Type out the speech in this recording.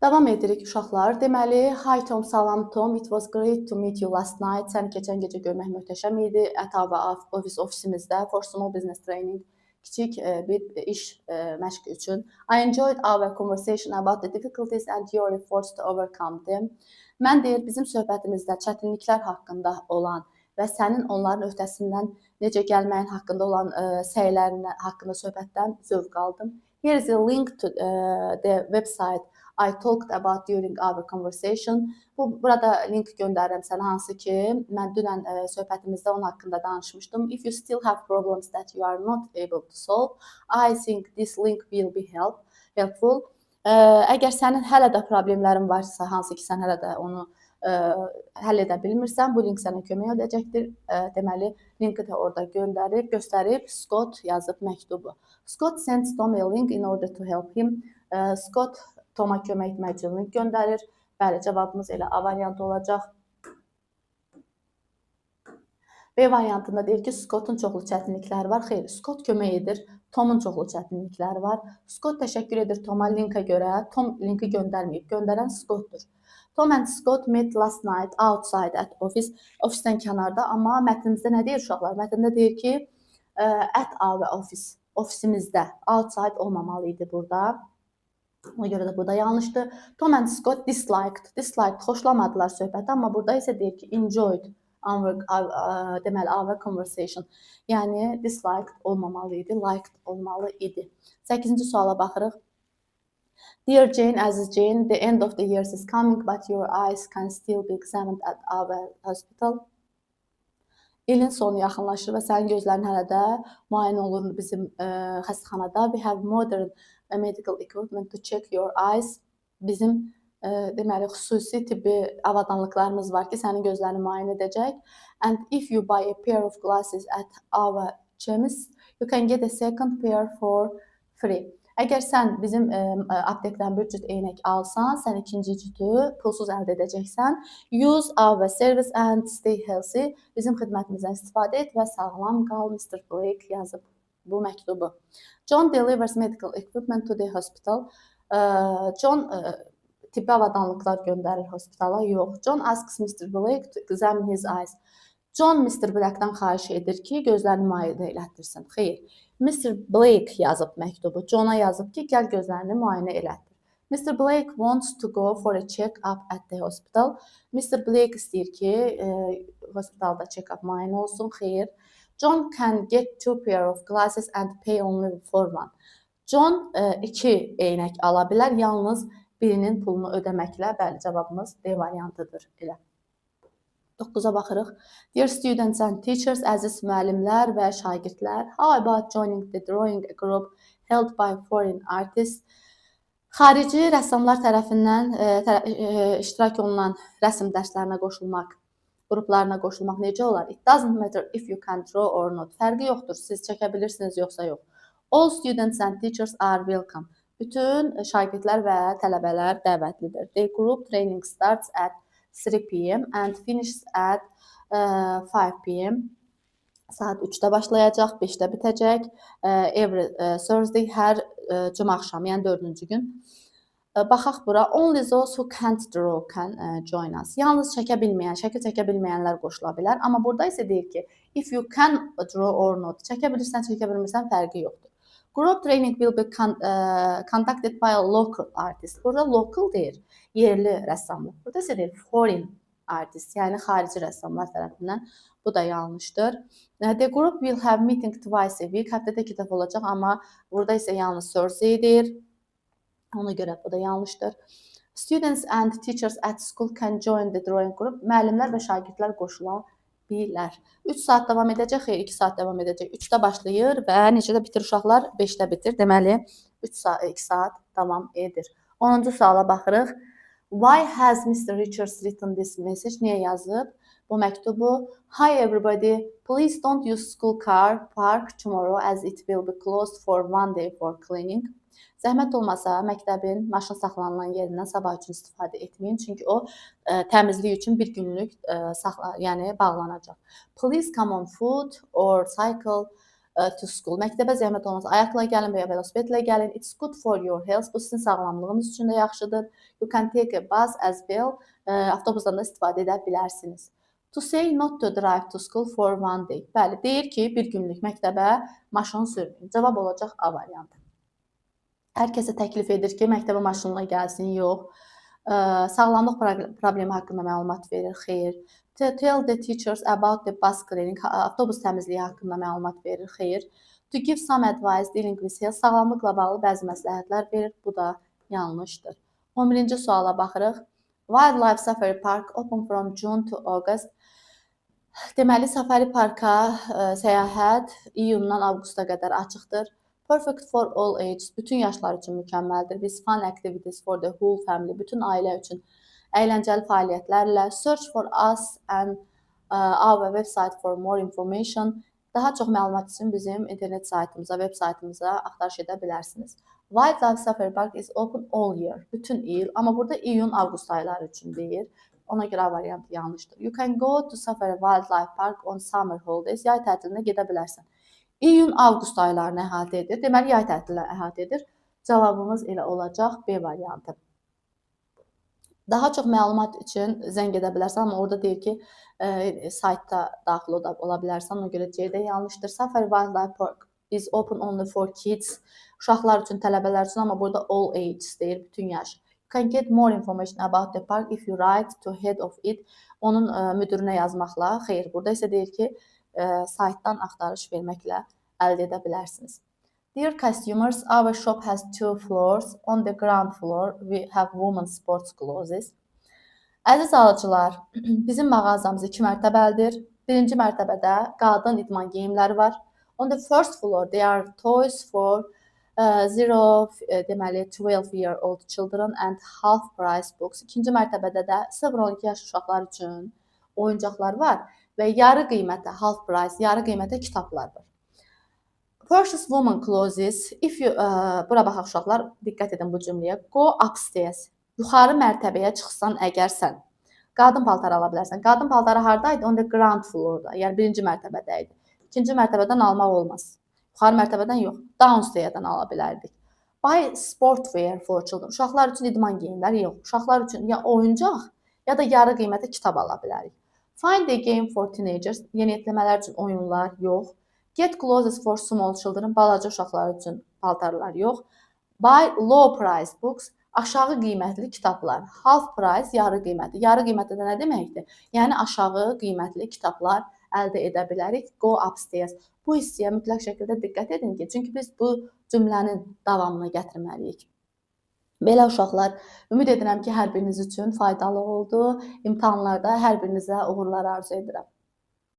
Davam edirik uşaqlar. Deməli, hi Tom, salam Tom. It was great to meet you last night. Səni keçən gecə görmək möhtəşəm idi. At our ofisimizdə for small business training, kiçik bir iş məşqi üçün. I enjoyed our conversation about the difficulties and your efforts to overcome them. Mən deyir, bizim söhbətimizdə çətinliklər haqqında olan və sənin onların öhdəsindən necə gəlməyin haqqında olan səylərin haqqında söhbətdən zövq aldım. Here is a link to the website I talked about during our conversation. Burada link göndərirəm sənə, hansı ki, mən dünən söhbətimizdə onun haqqında danışmışdım. If you still have problems that you are not able to solve, I think this link will be helpful. Əgər sənin hələ də problemlərin varsa, hansı ki, sən hələ də onu həll edə bilmirsən, bu link sənə kömək edəcəkdir. Deməli, linki də orada göstərib, Scott yazıb məktubu. Scott sends Tom a link in order to help him. Scott Toma kömək etmək üçün link göndərir. Bəli, cavabımız elə A variantı olacaq. B variantında deyir ki, Scott'un çoxlu çətinlikləri var. Xeyr, Scott kömək edir. Tomun çoxlu çətinlikləri var. Scott təşəkkür edir Toma linka görə. Tom linki göndərməyib. Göndərən Scott'dur. Tom and Scott met last night outside at office. Ofisdən kənarda, amma mətnimizdə nə deyir uşaqlar? Mətndə deyir ki, at our office. Ofisimizdə. Outside olmamalı idi burada. Ona görə də bu da yanlışdır. Tom and Scott disliked, xoşlamadılar söhbəti, amma burada isə deyir ki, enjoyed deməli, our conversation. Yəni, disliked olmamalı idi, liked olmalı idi. 8-ci suala baxırıq. Dear Jane, Aziz Jane, the end of the year is coming, but your eyes can still be examined at our hospital. İlin sonu yaxınlaşır və sənin gözlərin hələ də müayinə olunur bizim xəstəxanada. We have modern medical equipment to check your eyes. Bizim deməli xüsusi tibbi avadanlıqlarımız var ki, sənin gözlərini müayinə edəcək. And if you buy a pair of glasses at our chemist, you can get a second pair for free. Əgər sən bizim aptekdən bir cüt eynək alsan, sən ikinci cütü pulsuz əldə edəcəksən. Use our service and stay healthy. Bizim xidmətimizdən istifadə et və sağlam qal, Mr. Blake yazıb bu məktubu. John delivers medical equipment to the hospital. John tibbi avadanlıqlar göndərir hospitala. Yox. John asks Mr. Blake to examine his eyes. John Mr. Blake'dan xahiş edir ki, gözlərini müayinə elətdirsin. Xeyr. Mr. Blake yazıb məktubu. John'a yazıb ki, gəl gözlərini müayinə elətdir. Mr. Blake wants to go for a check-up at the hospital. Mr. Blake istəyir ki, hospitalda check-up müayinə olsun. Xeyr. John can get two pair of glasses and pay only for one. John iki eynək ala bilər, yalnız birinin pulunu ödəməklə. Bəli, cavabımız D variantıdır elə. 9-a baxırıq. Dear students and teachers, əziz müəllimlər və şagirdlər, how about joining the drawing group held by foreign artists? Xarici rəssamlar tərəfindən iştirak olunan rəsm dərslərinə qoşulmaq, qruplarına qoşulmaq necə olar? It doesn't matter if you can draw or not. Fərqi yoxdur, siz çəkə bilirsiniz yoxsa yox. All students and teachers are welcome. Bütün şagirdlər və tələbələr dəvətlidir. The group training starts at 3 p.m. and finishes at 5 p.m. Saat 3-də başlayacaq, 5-də bitəcək. Every Thursday, hər cümə axşamı, yəni 4-cü gün. Baxaq bura. Only those who can't draw can join us. Yalnız şəkil çəkə bilməyənlər qoşula bilər. Amma burada isə deyir ki, if you can draw or not. Çəkə bilirsən, çəkə bilmirsən, fərqi yoxdur. Group training will be conducted by a local artist. Burada local deyir, yerli rəssamlar. Burada isə deyir foreign artist, yəni xarici rəssamlar tərəfindən. Bu da yanlışdır. The group will have meeting twice a week. Həftədə 2 dəfə olacaq, amma burada isə yalnız Thursday deyir. Ona görə bu da yanlışdır. Students and teachers at school can join the drawing group. Müəllimlər və şagirdlər qoşula bilər. 3 saat davam edəcək, 2 saat davam edəcək. 3-də başlayır və neçədə bitir uşaqlar? 5-də bitir. Deməli, 2 saat davam edir. 10-cu suala baxırıq. Why has Mr. Richards written this message? Niyə yazıb bu məktubu? Hi everybody, please don't use school car park tomorrow as it will be closed for one day for cleaning. Zəhmət olmasa məktəbin maşın saxlanılan yerindən sabah üçün istifadə etməyin, çünki o təmizlik üçün bir günlük bağlanacaq. Please come on foot or cycle to school. Məktəbə zəhmət olmasa ayaqla gəlin və ya velosipedlə gəlin. It's good for your health. Bu sizin sağlamlığınız üçün də yaxşıdır. You can take a bus as well. Avtobusdan da istifadə edə bilərsiniz. To say not to drive to school for one day. Bəli, deyir ki, bir günlük məktəbə maşın sürməyin. Cavab olacaq A variantı. Hər kəsə təklif edir ki, məktəbə maşınla gəlsin, yox. Sağlamlıq problemi haqqında məlumat verir, xeyr. To tell the teachers about the bus cleaning, avtobus təmizliyi haqqında məlumat verir, xeyr. To give some advice dealing with health, sağlamlıqla bağlı bəzi məsləhətlər verir, bu da yanlışdır. 11-ci suala baxırıq. Wildlife Safari Park open from June to August. Deməli, safari parka səyahət iyundan avqusta qədər açıqdır. Perfect for all ages, bütün yaşlar üçün mükəmməldir. With fun activities for the whole family, bütün ailə üçün əyləncəli fəaliyyətlərlə. Search for us and our website for more information. Daha çox məlumat üçün bizim internet saytımıza, web saytımıza axtarış edə bilərsiniz. Wildlife Safari Park is open all year, bütün il, amma burada iyun-avqust ayları üçün deyir. Ona görə variantı yanlışdır. You can go to Safari Wildlife Park on summer holidays, yay tətilinə gedə bilərsən. İyun-avqust aylarını əhatə edir. Deməli, yay tətilini əhatə edir. Cavabımız elə olacaq B variantı. Daha çox məlumat üçün zəng edə bilərsən, amma orada deyir ki, saytda daxil ola bilərsən. Ona görə C də yanlışdır. Safari Wildlife Park is open only for kids. Uşaqlar üçün, tələbələr üçün, amma burada all ages deyir, bütün yaş. You can get more information about the park if you write to head of it. Onun müdürünə yazmaqla, xeyr, burada isə deyir ki, saytdan axtarış verməklə əldə edə bilərsiniz. Dear customers, our shop has 2 floors. On the ground floor, we have women's sports clothes. Əziz alıcılar, bizim mağazamız 2 mərtəbəlidir. Birinci mərtəbədə qadın idman geyimləri var. On the first floor, there are toys for 12-year-old children and half price books. İkinci mərtəbədə də 0-12 yaş uşaqlar üçün oyuncaqlar var və yarı qiymətə, half price, yarı qiymətə kitablar var. Purchase woman clothes. If you, bura baxaq uşaqlar, diqqət edin bu cümləyə. Go upstairs. Yuxarı mərtəbəyə çıxsan əgər sən qadın paltarı ala bilərsən. Qadın paltarı hardaydı? On the ground floorda, yəni birinci mərtəbədə idi. İkinci mərtəbədən almaq olmaz. Yuxarı mərtəbədən yox, downstairsdən ala bilərdik. Buy sportwear for children. Uşaqlar üçün idman geyimləri yox. Uşaqlar üçün ya oyuncaq, ya da yarı qiymətə kitab ala bilərik. Find a game for teenagers. Yeniyetmələr üçün oyunlar yox. Get clothes for small children. Balaca uşaqlar üçün paltarlar yox. Buy low price books. Aşağı qiymətli kitablar. Half price, yarı qiymətli. Yarı qiymətli də nə deməkdir? Yəni aşağı qiymətli kitablar əldə edə bilərik. Go upstairs. Bu hissəyə mütləq şəkildə diqqət edin ki, çünki biz bu cümlənin davamını gətirməliyik. Belə uşaqlar, ümid edirəm ki, hər biriniz üçün faydalı oldu. İmtahanlarda hər birinizə uğurlar arzu edirəm.